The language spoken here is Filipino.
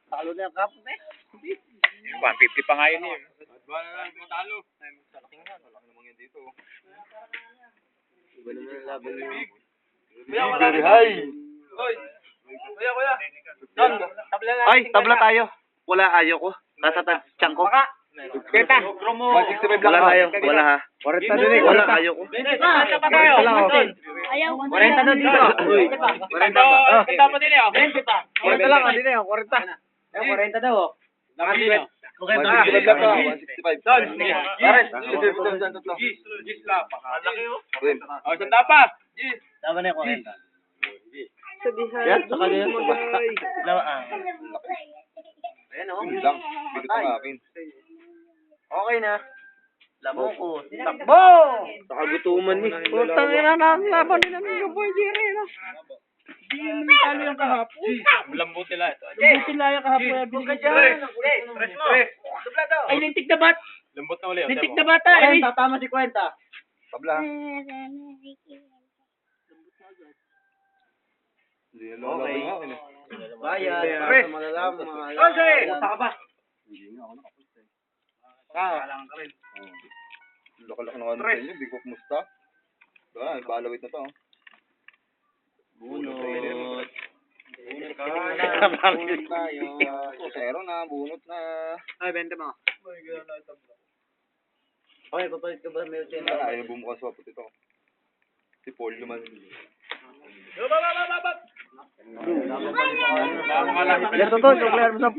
Talo na yung cup, eh. 150 pa nga yun eh. Matalo. Iba naman ang laban niya. Very high. Kuya. Ay, tabla tayo. Wala, ayaw ko. Nasa tiyan ko. Keta. 165 lang. Wala tayo. Wala ha. 40 din eh. Wala, ayaw ko. Ayaw. 40 na dito. 40 pa. Keta pa din eh. 40 lang, hindi na yun. 40. 40 daw. Okay, 165 lang ka. 165. Don. Pares. Tatlo. Gis lang. Pakalaki oh. Rin. O, sanda pa. Gis. Tama na yung 40. Sabihan. Yan, saka din. Ayan o. Yun lang. Bigot ang akin. Okay na. Labo ko. Takbo! Nakagutuman ni. Putang ina na ang laban nila ng Boy Jerry. Hindi naman talo yung kahapon. Lambot nila ito. Lambot sila yung kahapon. Press mo. Ay, lintik na bat. Lambot na uli. Lintik na bata. Ay, tama si Kwenta. Tabla. Hindi na lalaban nga ako eh. Bayan. Press. Jose! Saka ba? Laki-laki ng ano sa inyo. Big of musta. Diba? Balawit na to. Bunot. Bunot tayo. Kusero na. Bunot na. Ay, benta mo. Okay, papalit ka ba? Meron siya. Ayaw bumukas sa puti to. Si Paul naman. Ito to, sukler mo 10.